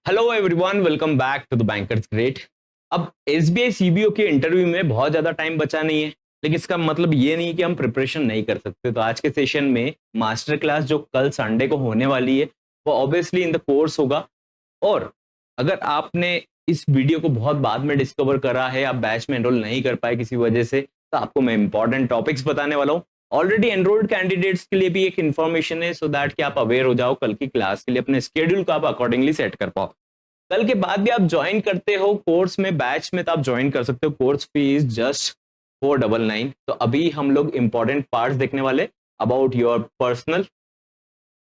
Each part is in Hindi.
Hello everyone, welcome back to the bankers great. अब एसबीआई सीबीओ के इंटरव्यू में बहुत ज्यादा टाइम बचा नहीं है, लेकिन इसका मतलब ये नहीं कि हम प्रिपरेशन नहीं कर सकते। तो आज के सेशन में मास्टर क्लास जो कल संडे को होने वाली है वो ऑब्वियसली इन द कोर्स होगा। और अगर आपने इस वीडियो को बहुत बाद में डिस्कवर करा है, आप बैच में एनरोल नहीं कर पाए किसी वजह से, तो आपको मैं इंपॉर्टेंट टॉपिक्स बताने वाला हूँ। ऑलरेडी एनरोल्ड कैंडिडेट्स के लिए भी एक इन्फॉर्मेशन है, सो दैट कि आप अवेयर हो जाओ कल की क्लास के लिए, अपने स्केड्यूल को आप अकॉर्डिंगली सेट कर पाओ। कल के बाद भी आप ज्वाइन करते हो कोर्स में, बैच में, तो आप ज्वाइन कर सकते हो। Course fees just 499। तो अभी हम लोग इंपॉर्टेंट पार्ट्स देखने वाले about your personal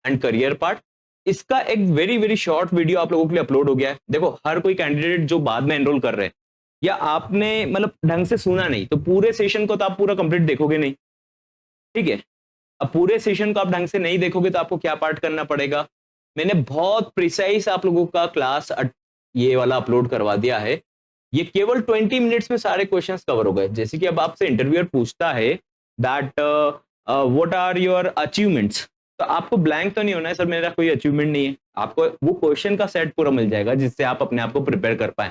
and career part. इसका एक वेरी वेरी शॉर्ट वीडियो आप लोगों के लिए अपलोड हो गया है। देखो, हर कोई कैंडिडेट जो बाद में एनरोल कर रहे हैं या आपने मतलब ढंग से सुना नहीं, तो पूरे सेशन को तो आप पूरा कंप्लीट देखोगे नहीं, ठीक है। अब पूरे सेशन को आप ढंग से नहीं देखोगे तो आपको क्या पार्ट करना पड़ेगा। मैंने बहुत प्रिसाइज आप लोगों का क्लास ये वाला अपलोड करवा दिया है। ये केवल 20 मिनट्स में सारे क्वेश्चंस कवर हो गए। जैसे कि अब आपसे इंटरव्यूअर पूछता है that what are your achievements, तो आपको ब्लैंक तो नहीं होना है सर मेरा कोई अचीवमेंट नहीं है। आपको वो क्वेश्चन का सेट पूरा मिल जाएगा जिससे आप अपने आप को प्रिपेयर कर पाए।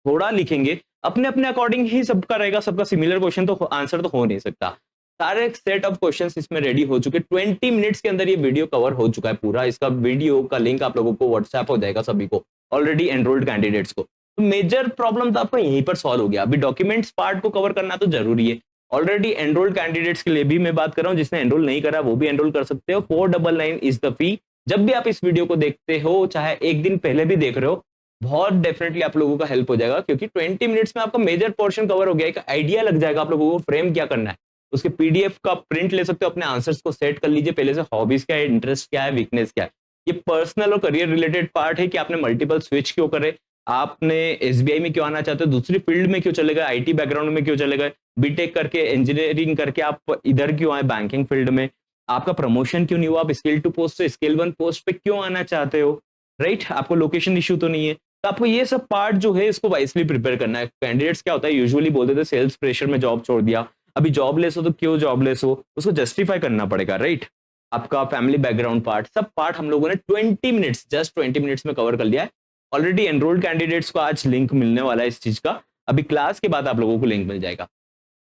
थोड़ा लिखेंगे अपने अपने अकॉर्डिंग ही सबका रहेगा, सबका सिमिलर क्वेश्चन तो आंसर तो हो नहीं सकता। सारे सेट ऑफ क्वेश्चंस इसमें रेडी हो चुके। 20 मिनट्स के अंदर ये वीडियो कवर हो चुका है पूरा। इसका वीडियो का लिंक आप लोगों को व्हाट्सएप हो जाएगा सभी को, ऑलरेडी एनरोल्ड कैंडिडेट्स को। तो मेजर प्रॉब्लम तो आपका यहीं पर सॉल्व हो गया। अभी डॉक्यूमेंट्स पार्ट को कवर करना तो जरूरी है। ऑलरेडी एनरोल्ड कैंडिडेट्स के लिए भी मैं बात कर रहा हूँ, जिसने एनरोल नहीं करा वो भी एनरोल कर सकते हो। 499 इज द फी। जब भी आप इस वीडियो को देखते हो, चाहे एक दिन पहले भी देख रहे हो, बहुत डेफिनेटली आप लोगों का हेल्प हो जाएगा, क्योंकि 20 मिनट्स में आपका मेजर पोर्शन कवर हो गया। एक आइडिया लग जाएगा आप लोगों को फ्रेम क्या करना है। उसके पीडीएफ का प्रिंट ले सकते हो, अपने आंसर्स को सेट कर लीजिए पहले से। हॉबीज क्या है, इंटरेस्ट क्या है, वीकनेस क्या है। ये पर्सनल और करियर रिलेटेड पार्ट है कि आपने मल्टीपल स्विच क्यों करे, आपने एसबीआई में क्यों आना चाहते हो, दूसरी फील्ड में क्यों चले गए, आईटी बैकग्राउंड में क्यों चले गए, बीटेक करके इंजीनियरिंग करके आप इधर क्यों आए बैंकिंग फील्ड में, आपका प्रमोशन क्यों नहीं हुआ, आप स्केल 2 पोस्ट से स्केल 1 पोस्ट पे क्यों आना चाहते हो, राइट। आपको लोकेशन इश्यू तो नहीं है। तो आपको ये सब पार्ट जो है इसको वाइसली प्रिपेयर करना है। कैंडिडेट्स क्या होता है, यूजुअली बोलते थे सेल्स प्रेशर में जॉब छोड़ दिया, अभी जॉबलेस हो तो क्यों जॉबलेस हो, उसको जस्टिफाई करना पड़ेगा, राइट। आपका फैमिली बैकग्राउंड पार्ट, सब पार्ट हम लोगों ने 20 मिनट्स, जस्ट 20 मिनट्स में कवर कर लिया है। ऑलरेडी एनरोल्ड कैंडिडेट्स को आज लिंक मिलने वाला है इस चीज का। अभी क्लास के बाद आप लोगों को लिंक मिल जाएगा।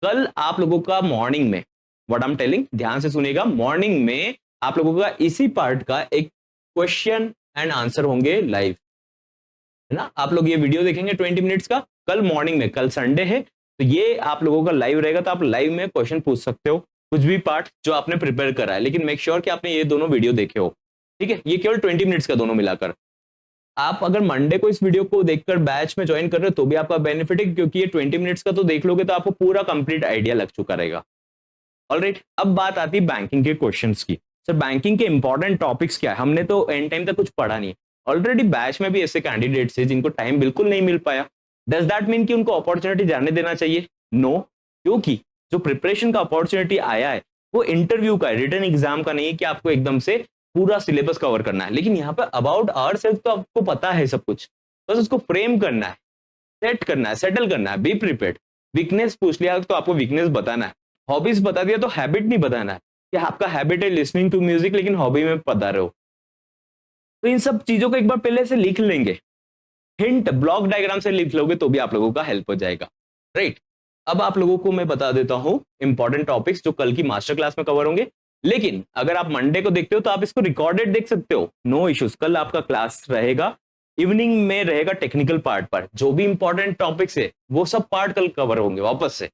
कल आप लोगों का मॉर्निंग में, व्हाट आई एम टेलिंग, ध्यान से सुनिएगा, मॉर्निंग में आप लोगों का इसी पार्ट का एक क्वेश्चन एंड आंसर होंगे लाइव, है ना। आप लोग ये वीडियो देखेंगे 20 मिनट्स का कल मॉर्निंग में। कल संडे है तो ये आप लोगों का लाइव रहेगा, तो आप लाइव में क्वेश्चन पूछ सकते हो, कुछ भी पार्ट जो आपने प्रिपेयर करा है। लेकिन मेक श्योर कि आपने ये दोनों वीडियो देखे हो, ठीक है। ये केवल 20 मिनट्स का दोनों मिलाकर। आप अगर मंडे को इस वीडियो को देखकर बैच में ज्वाइन कर रहे हो तो भी आपका बेनिफिट है, क्योंकि ये 20 मिनट्स का तो देख लोगे तो आपको पूरा कंप्लीट आइडिया लग चुका रहेगा। ऑलराइट, अब बात आती है बैंकिंग के क्वेश्चंस की। सर बैंकिंग के इंपॉर्टेंट टॉपिक्स क्या है, हमने तो एंड टाइम तक कुछ पढ़ा नहीं है। ऑलरेडी बैच में भी ऐसे कैंडिडेट्स हैं जिनको टाइम बिल्कुल नहीं मिल पाया। डज दैट मीन कि उनको अपॉर्चुनिटी जाने देना चाहिए? नो, क्योंकि जो प्रिपरेशन का अपॉर्चुनिटी आया है वो इंटरव्यू का, रिटन एग्जाम का नहीं है कि आपको एकदम से पूरा सिलेबस कवर करना है। लेकिन यहाँ पे अबाउट आवर सेल्फ तो आपको पता है सब कुछ, बस उसको फ्रेम करना है, सेट करना है, सेटल करना है, बी प्रिपेयर्ड। वीकनेस पूछ लिया तो आपको वीकनेस बताना है। हॉबीज बता दिया तो हैबिट नहीं बताना है कि आपका हैबिट है लिसनिंग टू म्यूजिक लेकिन हॉबी में बता रहे हो। तो इन सब चीजों को एक बार पहले से लिख लेंगे, हिंट ब्लॉक डायग्राम से लिख लोगे तो भी आप लोगों का हेल्प हो जाएगा, राइट। अब आप लोगों को मैं बता देता हूं इंपॉर्टेंट टॉपिक्स जो कल की मास्टर क्लास में कवर होंगे। लेकिन अगर आप मंडे को देखते हो तो आप इसको रिकॉर्डेड देख सकते हो, नो इश्यूज। कल आपका क्लास रहेगा, इवनिंग में रहेगा टेक्निकल पार्ट पर। जो भी इंपॉर्टेंट टॉपिक्स है वो सब पार्ट कल कवर होंगे वापस से।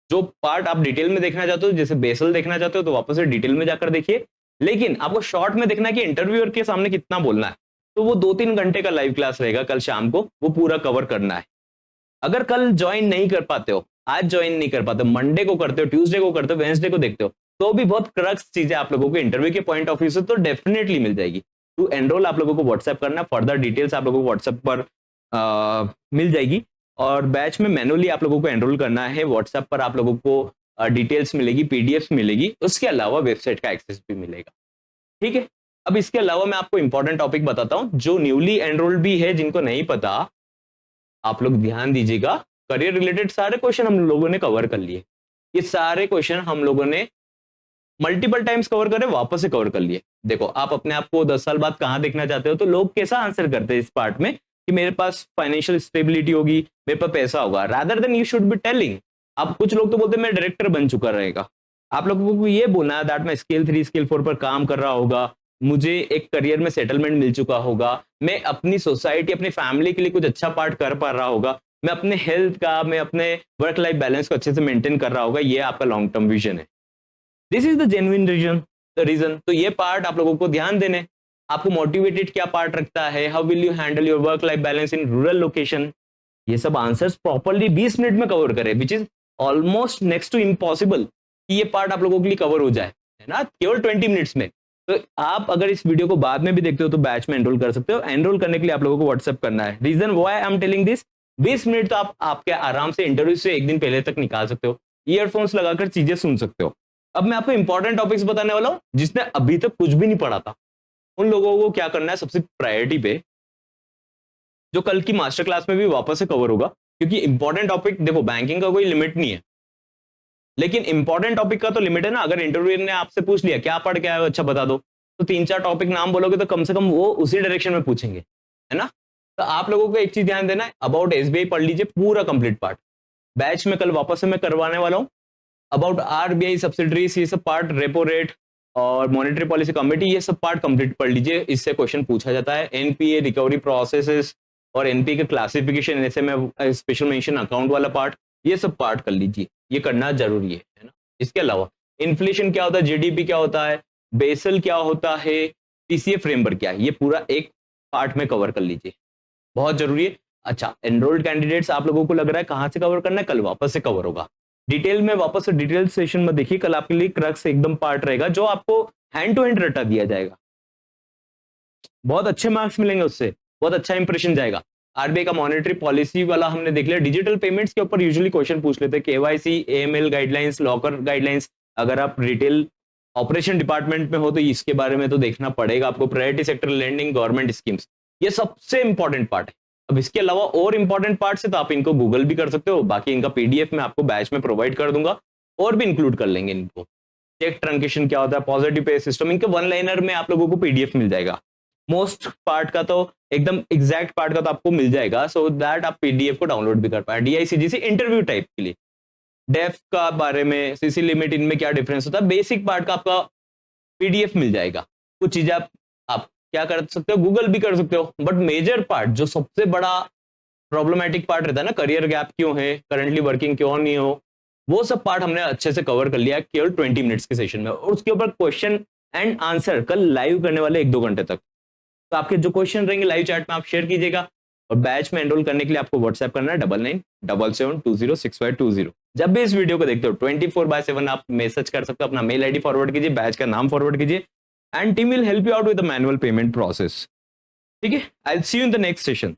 जो पार्ट आप डिटेल में देखना चाहते हो, जैसे बेसल देखना चाहते हो, तो वापस से डिटेल में जाकर देखिए। लेकिन आपको शॉर्ट में देखना है कि इंटरव्यूअर के सामने कितना बोलना है, तो वो 2-3 घंटे का लाइव क्लास रहेगा कल शाम को, वो पूरा कवर करना है। अगर कल ज्वाइन नहीं कर पाते हो, आज ज्वाइन नहीं कर पाते हो, मंडे को करते हो, ट्यूसडे को करते हो, वेडनेसडे को देखते हो, तो भी बहुत क्रक्स चीजें आप लोगों को इंटरव्यू के पॉइंट ऑफ व्यू से तो डेफिनेटली मिल जाएगी। टू एनरोल आप लोगों को व्हाट्सएप करना, फर्दर डिटेल्स आप लोगों को व्हाट्सएप पर मिल जाएगी। और बैच में मैनुअली आप लोगों को एनरोल करना है, व्हाट्सएप पर आप लोगों को डिटेल्स मिलेगी, पीडीएफ मिलेगी, उसके अलावा वेबसाइट का एक्सेस भी मिलेगा, ठीक है। अब इसके अलावा मैं आपको इंपॉर्टेंट टॉपिक बताता हूं, जो न्यूली एनरोल्ड भी है, जिनको नहीं पता, आप लोग ध्यान दीजिएगा। करियर रिलेटेड सारे क्वेश्चन हम लोगों ने कवर कर लिए। ये सारे क्वेश्चन हम लोगों ने मल्टीपल टाइम्स कवर करे, वापस से कवर कर लिए। देखो, आप अपने आप को 10 साल बाद कहां देखना चाहते हो, तो लोग कैसा आंसर करते हैं इस पार्ट में, कि मेरे पास फाइनेंशियल स्टेबिलिटी होगी, मेरे पास पैसा होगा, rather than you should be telling. अब कुछ लोग तो बोलते हैं मैं डायरेक्टर बन चुका रहेगा, आप लोगों को ये बोलना है दैट मैं स्केल 3 स्केल 4 पर काम कर रहा होगा, मुझे एक करियर में सेटलमेंट मिल चुका होगा, मैं अपनी सोसाइटी अपनी फैमिली के लिए कुछ अच्छा पार्ट कर पा रहा होगा, मैं अपने हेल्थ का, मैं अपने वर्क लाइफ बैलेंस को अच्छे से मेंटेन कर रहा होगा, ये आपका लॉन्ग टर्म विजन है। This is the genuine reason. तो ये पार्ट आप लोगों को ध्यान देने। आपको मोटिवेटेड क्या पार्ट रखता है, how will you handle your work life balance in rural location, ये सब आंसर्स प्रॉपर्ली 20 मिनट में कवर करें, which is almost next to impossible कि ये पार्ट आप लोगों के लिए कवर हो जाए, है ना, केवल 20 मिनट्स में। तो आप अगर इस वीडियो को बाद में भी देखते हो तो बैच में एनरोल कर सकते हो। एनरोल करने के लिए आप लोगों को व्हाट्सएप करना है। Reason why I am telling this, 20 minute तो आप आपके आराम से इंटरव्यू से एक दिन पहले तक निकाल सकते हो, ईयरफोन्स लगाकर चीजें सुन सकते हो। अब मैं आपको इंपॉर्टेंट टॉपिक्स बताने वाला हूं, जिसने अभी तक कुछ भी नहीं पढ़ा था, उन लोगों को क्या करना है, सबसे प्रायोरिटी पे, जो कल की मास्टर क्लास में भी वापस से कवर होगा, क्योंकि इंपॉर्टेंट टॉपिक देखो, बैंकिंग का कोई लिमिट नहीं है, लेकिन इंपॉर्टेंट टॉपिक का तो लिमिट है ना। अगर इंटरव्यूअर ने आपसे पूछ लिया क्या पढ़ के आए हो, अच्छा बता दो, तो 3-4 टॉपिक नाम बोलोगे तो कम से कम वो उसी डायरेक्शन में पूछेंगे, है ना। तो आप लोगों को एक चीज ध्यान देना है, अबाउट एसबीआई पढ़ लीजिए पूरा कंप्लीट पार्ट, बैच में कल वापस से मैं करवाने वाला हूं। अबाउट आरबीआई सब्सिडरीज, ये सब पार्ट, रेपो रेट और मॉनेटरी पॉलिसी कमेटी, ये सब पार्ट कंप्लीट पढ़ लीजिए, इससे क्वेश्चन पूछा जाता है। एनपीए रिकवरी प्रोसेसेस और एनपीए के क्लासिफिकेशन, ऐसे में स्पेशल मेंशन अकाउंट वाला पार्ट, ये सब पार्ट कर लीजिए, ये करना जरूरी है ना। इसके अलावा इन्फ्लेशन क्या होता है, जीडीपी क्या होता है, बेसल क्या होता है, पीसीए फ्रेमवर्क क्या है, ये पूरा एक पार्ट में कवर कर लीजिए, बहुत जरूरी है। अच्छा, एनरोल्ड कैंडिडेट्स आप लोगों को लग रहा है कहां से कवर करना है, कल वापस से कवर होगा डिटेल में, वापस से डिटेल सेशन में देखिए, कल आपके लिए क्रक्स एकदम पार्ट रहेगा, जो आपको हैंड टू हैंड रटा दिया जाएगा, बहुत अच्छे मार्क्स मिलेंगे उससे, बहुत अच्छा इंप्रेशन जाएगा। आरबीआई का मॉनेटरी पॉलिसी वाला हमने देख लिया। डिजिटल पेमेंट्स के ऊपर यूजुअली क्वेश्चन पूछ लेते हैं, KYC, AML guidelines, locker guidelines. अगर आप रिटेल ऑपरेशन डिपार्टमेंट में हो तो इसके बारे में तो देखना पड़ेगा आपको। Priority sector lending, government schemes, ये सबसे इंपॉर्टेंट पार्ट है। अब इसके अलावा और इंपॉर्टेंट पार्ट्स है तो आप इनको गूगल भी कर सकते हो, बाकी इनका पीडीएफ मैं आपको बैच में प्रोवाइड कर दूंगा, और भी इंक्लूड कर लेंगे इनको। चेक ट्रंकेशन क्या होता है, पॉजिटिव पे सिस्टम, इनके वन लाइनर में आप लोगों को पीडीएफ मिल जाएगा। मोस्ट पार्ट का तो एकदम एग्जैक्ट पार्ट का तो आपको मिल जाएगा, सो दैट आप पीडीएफ को डाउनलोड भी कर पाए। डीआईसीजीसी इंटरव्यू टाइप के लिए, डेफ का बारे में, सीसी लिमिट, इनमें क्या डिफरेंस होता है, बेसिक पार्ट का आपका पीडीएफ मिल जाएगा। कुछ चीजें आप क्या कर सकते हो, गूगल भी कर सकते हो, बट मेजर पार्ट जो सबसे बड़ा प्रॉब्लमैटिक पार्ट रहता है ना, करियर गैप क्यों है, करंटली वर्किंग क्यों नहीं हो, वो सब पार्ट हमने अच्छे से कवर कर लिया है केवल 20 मिनट्स के सेशन में, और उसके ऊपर क्वेश्चन एंड आंसर कल लाइव करने वाले 1-2 घंटे तक। तो आपके जो क्वेश्चन रहेंगे लाइव चैट में आप शेयर कीजिएगा, और बैच में एनरोल करने के लिए आपको व्हाट्सएप करना है 9977206520। जब भी इस वीडियो को देखते हो 24/7 आप मैसेज कर सकते हो, अपना मेल आईडी फॉरवर्ड कीजिए, बैच का नाम फॉरवर्ड कीजिए, and team will help you out with the manual payment process. ठीक है, I will see you in the next session.